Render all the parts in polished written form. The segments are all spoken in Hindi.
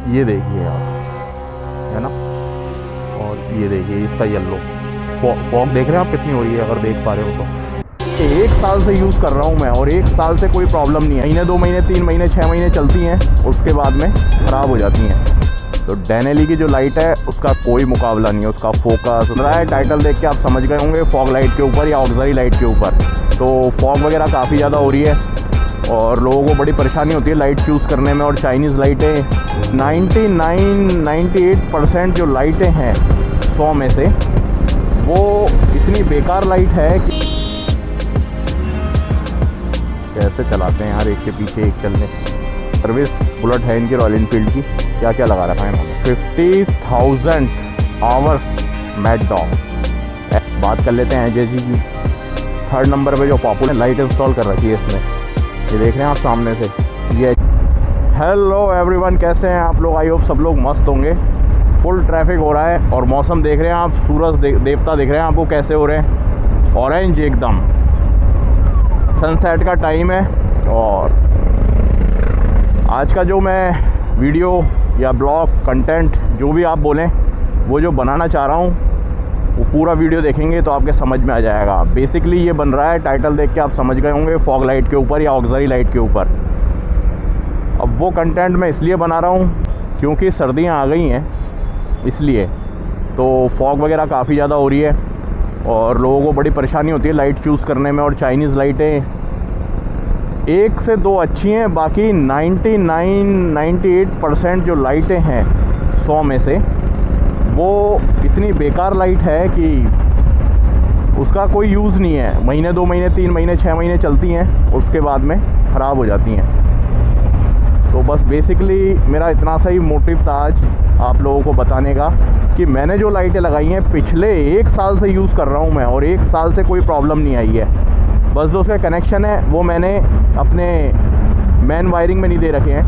ये देखिए आप, है ना। और ये देखिए इसका येलो फॉग देख रहे हैं आप कितनी हो रही है, अगर देख पा रहे हो तो। 1 साल से यूज़ कर रहा हूँ मैं, और 1 साल से कोई प्रॉब्लम नहीं है। महीने 2 महीने 3 महीने 6 महीने चलती हैं, उसके बाद में ख़राब हो जाती हैं। तो डेनेली की जो लाइट है उसका कोई मुकाबला नहीं है, उसका फोकस रहा है। टाइटल देख के आप समझ गए होंगे, फॉग लाइट के ऊपर या ऑक्सिलरी लाइट के ऊपर। तो फॉग वगैरह काफ़ी ज़्यादा हो रही है और लोगों को बड़ी परेशानी होती है लाइट चूज़ करने में। और चाइनीज़ लाइटें 98% जो लाइटें हैं 100 में से, वो इतनी बेकार लाइट है कि कैसे चलाते हैं यार, एक के पीछे एक चलने। सर्विस बुलेट है इनकी रॉयल एनफील्ड की। क्या क्या लगा रखा है इन्होंने, 50,000 आवर्स मैड डॉग। बात कर लेते हैं अजय जी की। 3rd नंबर पे जो पॉपुलर लाइट इंस्टॉल कर रखी है इसमें, ये देख रहे हैं आप सामने से ये। हेलो एवरीवन, कैसे हैं आप लोग? आई होप सब लोग मस्त होंगे। फुल ट्रैफिक हो रहा है और मौसम देख रहे हैं आप, सूरज देवता देख रहे हैं आपको कैसे हो रहे हैं, ऑरेंज एकदम। सनसेट का टाइम है और आज का जो मैं वीडियो या ब्लॉग कंटेंट जो भी आप बोलें, वो जो बनाना चाह रहा हूँ वो पूरा वीडियो देखेंगे तो आपके समझ में आ जाएगा। बेसिकली ये बन रहा है, टाइटल देख के आप समझ गए होंगे, फॉग लाइट के ऊपर या ऑक्सिलरी लाइट के ऊपर। अब वो कंटेंट मैं इसलिए बना रहा हूँ क्योंकि सर्दियाँ आ गई हैं, इसलिए तो फॉग वगैरह काफ़ी ज़्यादा हो रही है और लोगों को बड़ी परेशानी होती है लाइट चूज़ करने में। और चाइनीज़ लाइटें 1 से 2 अच्छी हैं, बाकी 98% जो लाइटें हैं 100 में से, वो इतनी बेकार लाइट है कि उसका कोई यूज़ नहीं है। महीने 2 महीने 3 महीने 6 महीने चलती हैं, उसके बाद में ख़राब हो जाती हैं। तो बस बेसिकली मेरा इतना सा ही मोटिव था आज आप लोगों को बताने का कि मैंने जो लाइटें लगाई हैं पिछले 1 साल से यूज़ कर रहा हूं मैं, और 1 साल से कोई प्रॉब्लम नहीं आई है। बस जो उसका कनेक्शन है वो मैंने अपने मेन वायरिंग में नहीं दे रखे हैं,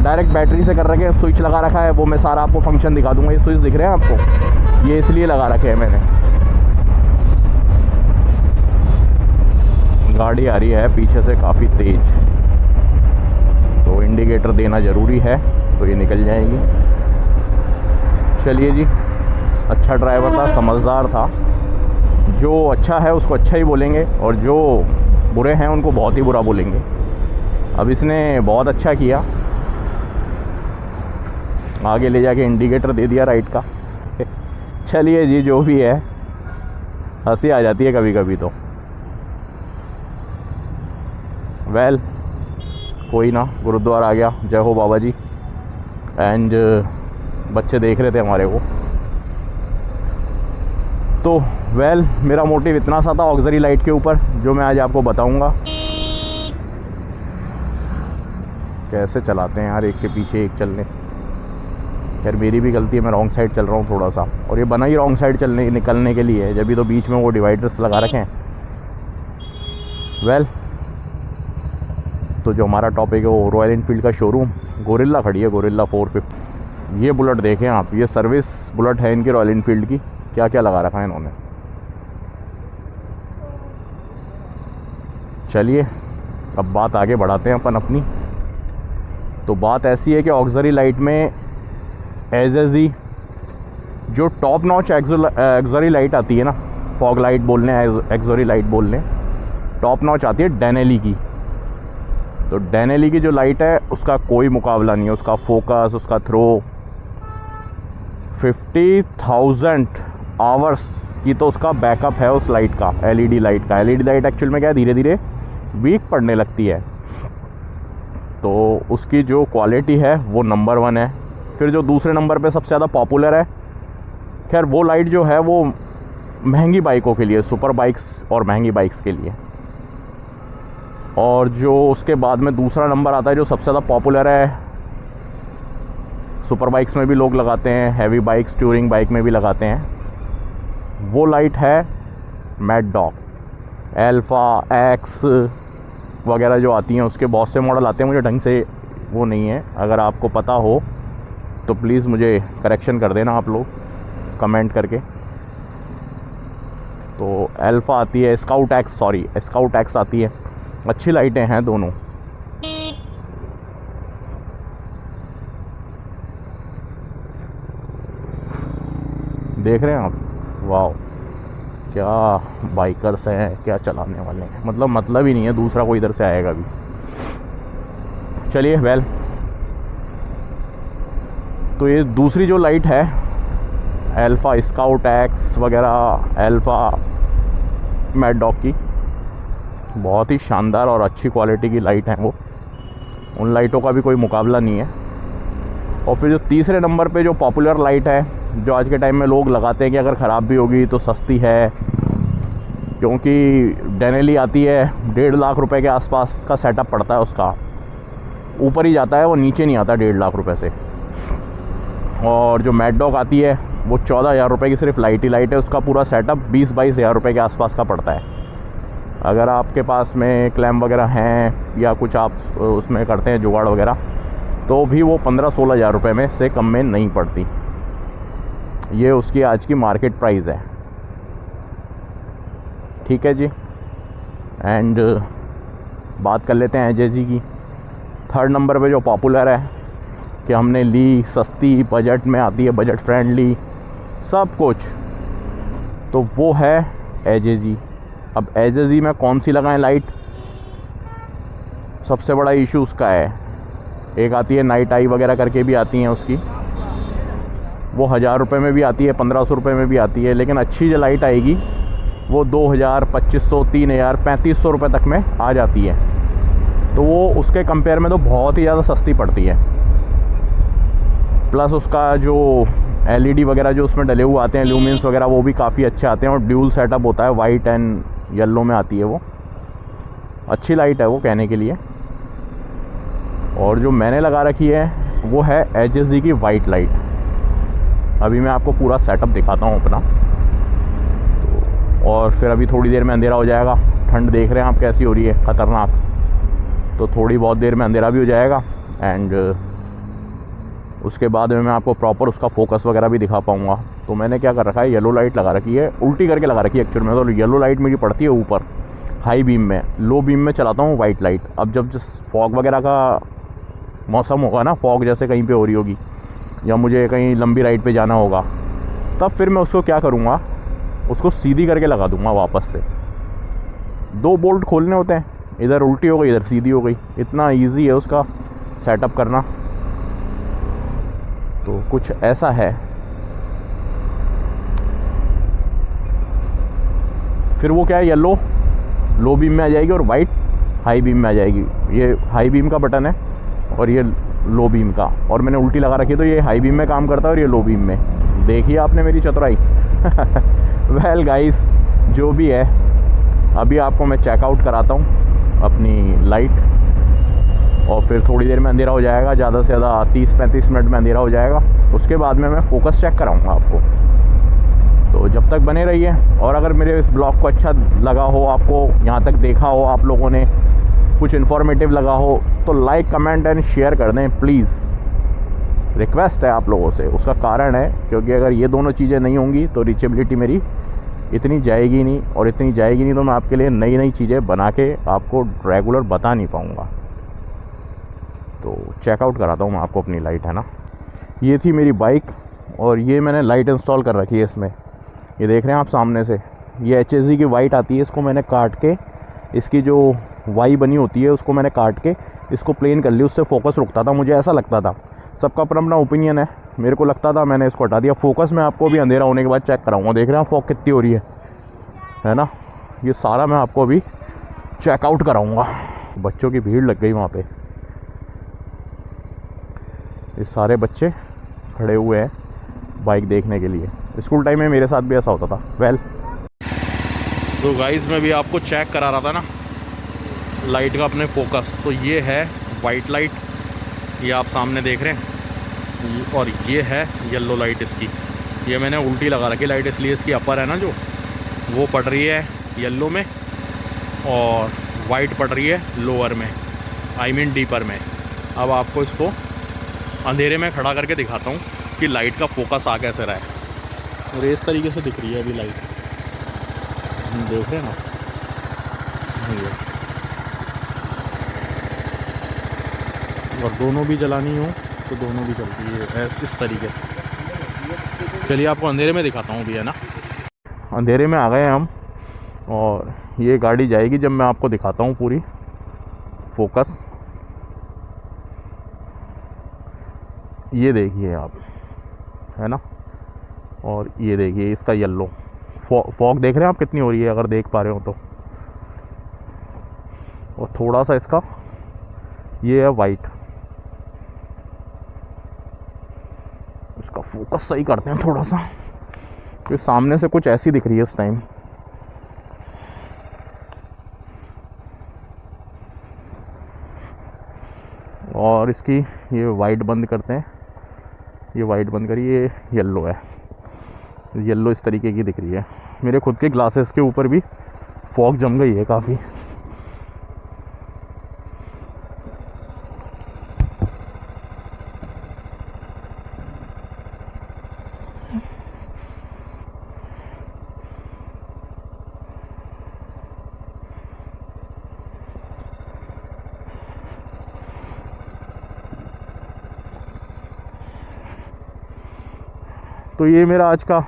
डायरेक्ट बैटरी से कर रखे हैं। स्विच लगा रखा है, वो मैं सारा आपको फंक्शन दिखा दूंगा। ये स्विच दिख रहे हैं आपको, ये इसलिए लगा रखे हैं मैंने। गाड़ी आ रही है पीछे से काफ़ी तेज़, तो इंडिकेटर देना ज़रूरी है, तो ये निकल जाएगी। चलिए जी, अच्छा ड्राइवर था, समझदार था। जो अच्छा है उसको अच्छा ही बोलेंगे और जो बुरे हैं उनको बहुत ही बुरा बोलेंगे। अब इसने बहुत अच्छा किया, आगे ले जाके इंडिकेटर दे दिया राइट का। चलिए जी, जो भी है, हंसी आ जाती है कभी कभी तो। वेल कोई ना, गुरुद्वारा आ गया, जय हो बाबा जी। एंड बच्चे देख रहे थे हमारे को। तो वेल मेरा मोटिव इतना सा था ऑक्सिलरी लाइट के ऊपर, जो मैं आज आपको बताऊंगा। कैसे चलाते हैं यार, एक के पीछे एक चलने। खैर मेरी भी गलती है, मैं रॉन्ग साइड चल रहा हूँ थोड़ा सा, और ये बना ही रॉन्ग साइड निकलने के लिए है, जब भी तो बीच में वो डिवाइडर्स लगा रखे हैं। वेल तो जो हमारा टॉपिक है वो रॉयल एनफील्ड का शोरूम, गोरिल्ला खड़ी है, गोरिल्ला 450। ये बुलेट देखें आप, ये सर्विस बुलेट है इनकी रॉयल एनफील्ड की। क्या क्या लगा रखा है इन्होंने। चलिए अब बात आगे बढ़ाते हैं अपन अपनी। तो बात ऐसी है कि ऑक्सिलरी लाइट में एज जो टॉप नॉच ऑक्सिलरी लाइट आती है ना, फॉग लाइट बोल लें, ऑक्सिलरी लाइट बोल लें, टॉप नॉच आती है डेनेली की। तो डेनेली की जो लाइट है उसका कोई मुकाबला नहीं है, उसका फोकस, उसका थ्रो। 50,000 आवर्स की तो उसका बैकअप है उस लाइट का, एलईडी लाइट का। एलईडी लाइट एक्चुअल में क्या है, धीरे धीरे वीक पड़ने लगती है, तो उसकी जो क्वालिटी है वो नंबर 1 है। फिर जो दूसरे नंबर पे सबसे ज़्यादा पॉपुलर है, खैर वो लाइट जो है वो महंगी बाइकों के लिए, सुपर बाइक्स और महंगी बाइक्स के लिए। और जो उसके बाद में दूसरा नंबर आता है जो सबसे ज़्यादा पॉपुलर है, सुपर बाइक्स में भी लोग लगाते हैं, हैवी बाइक्स टूरिंग बाइक में भी लगाते हैं, वो लाइट है मैड डॉग। अल्फा एक्स वगैरह जो आती हैं, उसके बहुत से मॉडल आते हैं, मुझे ढंग से वो नहीं है। अगर आपको पता हो तो प्लीज़ मुझे करेक्शन कर देना आप लोग कमेंट करके। तो अल्फा आती है, स्काउट एक्स आती है, अच्छी लाइटें हैं दोनों। देख रहे हैं आप, वाह क्या बाइकर्स हैं, क्या चलाने वाले हैं, मतलब ही नहीं है दूसरा कोई इधर से आएगा भी। चलिए वेल, तो ये दूसरी जो लाइट है अल्फ़ा स्काउट एक्स वगैरह, अल्फ़ा मैड डॉग की, बहुत ही शानदार और अच्छी क्वालिटी की लाइट है वो, उन लाइटों का भी कोई मुकाबला नहीं है। और फिर जो तीसरे नंबर पे जो पॉपुलर लाइट है, जो आज के टाइम में लोग लगाते हैं कि अगर ख़राब भी होगी तो सस्ती है, क्योंकि डेनेली आती है, 1.5 लाख रुपए के आसपास का सेटअप पड़ता है उसका, ऊपर ही जाता है वो, नीचे नहीं आता 1.5 लाख रुपए से। और जो मैड डॉग आती है वो 14,000 रुपये की सिर्फ लाइट ही लाइट है, उसका पूरा सेटअप 20-22 हज़ार रुपये के आसपास का पड़ता है। अगर आपके पास में क्लैम वगैरह हैं या कुछ आप उसमें करते हैं जुगाड़ वगैरह, तो भी वो 15-16 हज़ार रुपये में से कम में नहीं पड़ती। ये उसकी आज की मार्केट प्राइस है, ठीक है जी। एंड बात कर लेते हैं एजेजी की। थर्ड नंबर पे जो पॉपुलर है कि हमने ली, सस्ती, बजट में आती है, बजट फ्रेंडली सब कुछ, तो वो है एजेजी। अब एजेजी में कौन सी लगाएं लाइट, सबसे बड़ा इशू उसका है। एक आती है नाइट आई वगैरह करके भी आती हैं उसकी, वो 1000 रुपये में भी आती है, 1500 रुपये में भी आती है, लेकिन अच्छी जो लाइट आएगी वो 2000, 2500, 3000, 3500 रुपये तक में आ जाती है। तो वो उसके कंपेयर में तो बहुत ही ज़्यादा सस्ती पड़ती है। प्लस उसका जो एलईडी वगैरह जो उसमें डले हुए आते हैं, ल्यूमिन्स वगैरह, वो भी काफ़ी अच्छे आते हैं और ड्यूल सेटअप होता है, वाइट एंड येलो में आती है वो। अच्छी लाइट है वो कहने के लिए। और जो मैंने लगा रखी है वो है एचएसजी की वाइट लाइट। अभी मैं आपको पूरा सेटअप दिखाता हूँ अपना, तो और फिर अभी थोड़ी देर में अंधेरा हो जाएगा। ठंड देख रहे हैं आप कैसी हो रही है, ख़तरनाक। तो थोड़ी बहुत देर में अंधेरा भी हो जाएगा एंड उसके बाद में मैं आपको प्रॉपर उसका फोकस वगैरह भी दिखा पाऊँगा। तो मैंने क्या कर रखा है, येलो लाइट लगा रखी है, उल्टी करके लगा रखी है एक्चुअल में। तो येलो लाइट मेरी पड़ती है ऊपर हाई बीम में, लो बीम में चलाता हूँ वाइट लाइट। अब जब फॉग वगैरह का मौसम होगा ना, फॉग जैसे कहीं पे हो रही होगी या मुझे कहीं लंबी राइड पे जाना होगा, तब फिर मैं उसको क्या करूँगा, उसको सीधी करके लगा दूँगा वापस से। 2 बोल्ट खोलने होते हैं, इधर उल्टी हो गई इधर सीधी हो गई, इतना ईजी है उसका सेटअप करना। तो कुछ ऐसा है। फिर वो क्या है, येलो लो बीम में आ जाएगी और वाइट हाई बीम में आ जाएगी। ये हाई बीम का बटन है और ये लो बीम का, और मैंने उल्टी लगा रखी है, तो ये हाई बीम में काम करता है और ये लो बीम में। देखिए आपने मेरी चतुराई। वेल गाइस, जो भी है, अभी आपको मैं चेकआउट कराता हूँ अपनी लाइट, और फिर थोड़ी देर में अंधेरा हो जाएगा, ज़्यादा से ज़्यादा 30-35 मिनट में अंधेरा हो जाएगा। उसके बाद में मैं फोकस चेक कराऊँगा आपको। तो जब तक बने रहिए, और अगर मेरे इस ब्लॉग को अच्छा लगा हो, आपको यहाँ तक देखा हो आप लोगों ने, कुछ इन्फॉर्मेटिव लगा हो, तो लाइक, कमेंट एंड शेयर कर दें प्लीज़। रिक्वेस्ट है आप लोगों से। उसका कारण है क्योंकि अगर ये दोनों चीज़ें नहीं होंगी तो रीचेबिलिटी मेरी इतनी जाएगी नहीं, और इतनी जाएगी नहीं तो मैं आपके लिए नई नई चीज़ें बना के आपको रेगुलर बता नहीं पाऊँगा। तो चेकआउट कराता हूँ मैं आपको अपनी लाइट, है ना। ये थी मेरी बाइक और ये मैंने लाइट इंस्टॉल कर रखी है इसमें। ये देख रहे हैं आप सामने से, ये एचएसजी की वाइट आती है। इसको मैंने काट के, इसकी जो वाई बनी होती है उसको मैंने काट के इसको प्लेन कर ली, उससे फोकस रुकता था, मुझे ऐसा लगता था। सबका अपना अपना ओपिनियन है, मेरे को लगता था, मैंने इसको हटा दिया। फोकस मैं आपको भी अंधेरा होने के बाद चेक कराऊंगा। देख रहे हैं फॉग कितनी हो रही है ना। ये सारा मैं आपको अभी चेकआउट कराऊंगा। बच्चों की भीड़ लग गई वहाँ पे, ये सारे बच्चे खड़े हुए हैं बाइक देखने के लिए। स्कूल टाइम में मेरे साथ भी ऐसा होता था। वेल, तो गाइस मैं भी आपको चेक करा रहा था ना लाइट का अपने फोकस। तो ये है वाइट लाइट, ये आप सामने देख रहे हैं, और ये है येलो लाइट इसकी। ये मैंने उल्टी लगा रखी लाइट, इसलिए इसकी अपर है ना जो, वो पड़ रही है येलो में और वाइट पड़ रही है लोअर में, आई मीन डीपर में। अब आपको इसको अंधेरे में खड़ा करके दिखाता हूँ कि लाइट का फोकस आ कैसे रहा है। और इस तरीके से दिख रही है अभी लाइट, देख रहे हैं ना। और दोनों भी जलानी हो तो दोनों भी चलती है इस तरीके से। चलिए आपको अंधेरे में दिखाता हूँ भैया ना। अंधेरे में आ गए हम और ये गाड़ी जाएगी जब मैं आपको दिखाता हूँ पूरी फोकस। ये देखिए आप, है ना, और ये देखिए इसका येलो फॉग देख रहे हैं आप कितनी हो रही है, अगर देख पा रहे हो तो। और थोड़ा सा इसका ये है वाइट, इसका फोकस सही करते हैं थोड़ा सा, क्योंकि सामने से कुछ ऐसी दिख रही है इस टाइम। और इसकी ये वाइट बंद करते हैं, ये वाइट बंद करिए, ये येलो है, येलो इस तरीके की दिख रही है। मेरे खुद के ग्लासेस के ऊपर भी फॉग जम गई है काफ़ी। तो ये मेरा आज का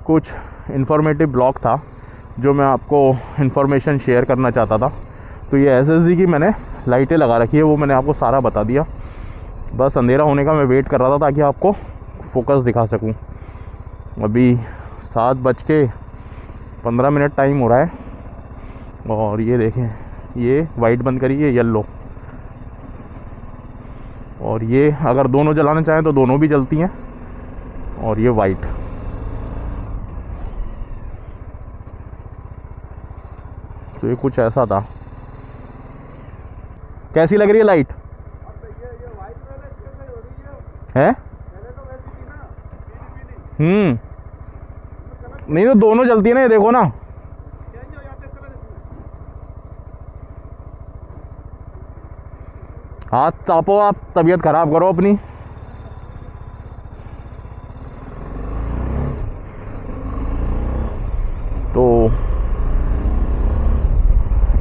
कुछ इन्फॉर्मेटिव ब्लॉग था जो मैं आपको इन्फॉर्मेशन शेयर करना चाहता था। तो ये एसएसजी की मैंने लाइटें लगा रखी है, वो मैंने आपको सारा बता दिया। बस अंधेरा होने का मैं वेट कर रहा था ताकि आपको फोकस दिखा सकूं। अभी 7:15 टाइम हो रहा है और ये देखें, ये वाइट बंद करिए, येलो, और ये अगर दोनों जलाना चाहें तो दोनों भी जलती हैं, और ये वाइट। तो ये कुछ ऐसा था। कैसी लग रही है लाइट? है नहीं तो दोनों जलती है ना, ये देखो ना। हाथ तापो, आप तबीयत खराब करो अपनी। तो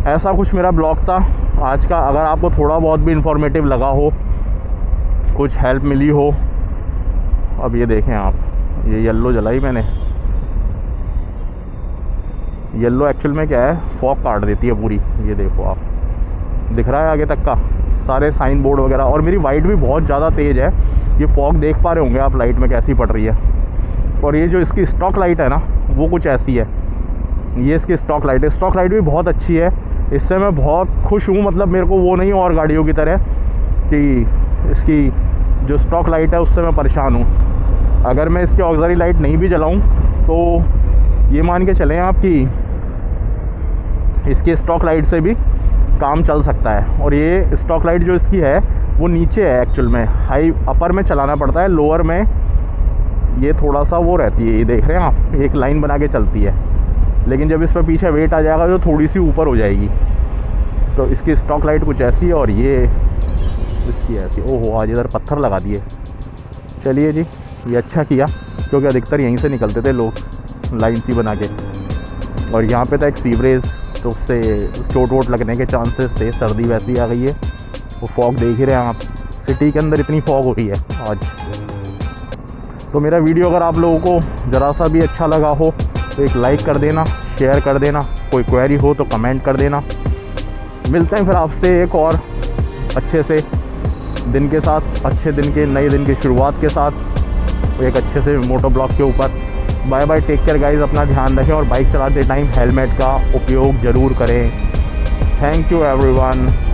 ऐसा कुछ मेरा ब्लॉग था आज का। अगर आपको थोड़ा बहुत भी इंफॉर्मेटिव लगा हो, कुछ हेल्प मिली हो। अब ये देखें आप, ये येलो जलाई मैंने। येलो एक्चुअल में क्या है, फॉग काट देती है पूरी। ये देखो आप, दिख रहा है आगे तक का सारे साइन बोर्ड वगैरह। और मेरी वाइट भी बहुत ज़्यादा तेज़ है, ये फॉग देख पा रहे होंगे आप लाइट में कैसी पड़ रही है। और ये जो इसकी स्टॉक लाइट है ना, वो कुछ ऐसी है। ये इसकी स्टॉक लाइट है, स्टॉक लाइट भी बहुत अच्छी है। इससे मैं बहुत खुश हूँ। मतलब मेरे को वो नहीं और गाड़ियों की तरह कि इसकी जो स्टॉक लाइट है उससे मैं परेशान हूँ। अगर मैं इसकी ऑक्सिलरी लाइट नहीं भी जलाऊँ तो ये मान के चलें आप कि इसकी स्टॉक लाइट से भी काम चल सकता है। और ये स्टॉक लाइट जो इसकी है वो नीचे है एक्चुअल में, हाई अपर में चलाना पड़ता है, लोअर में ये थोड़ा सा वो रहती है। ये देख रहे हैं आप, एक लाइन बना के चलती है। लेकिन जब इस पर पीछे वेट आ जाएगा तो थोड़ी सी ऊपर हो जाएगी। तो इसकी स्टॉक लाइट कुछ ऐसी है और ये इसकी ऐसी। ओहो, आज इधर पत्थर लगा दिए। चलिए जी, ये अच्छा किया, क्योंकि अधिकतर यहीं से निकलते थे लोग लाइन सी बना के। और यहाँ पे था एक सीवरेज, तो उससे चोट वोट लगने के चांसेस थे। सर्दी वैसी आ गई है, वो फॉग देख ही रहे हैं आप, सिटी के अंदर इतनी फॉग हो रही है आज। तो मेरा वीडियो अगर आप लोगों को ज़रा सा भी अच्छा लगा हो तो एक लाइक कर देना, शेयर कर देना, कोई क्वेरी हो तो कमेंट कर देना। मिलते हैं फिर आपसे एक और अच्छे से दिन के साथ, अच्छे दिन के, नए दिन की शुरुआत के साथ, एक अच्छे से मोटो ब्लॉग के ऊपर। Bye bye, take care guys, अपना ध्यान रखें और बाइक चलाते टाइम हेलमेट का उपयोग ज़रूर करें। Thank you everyone.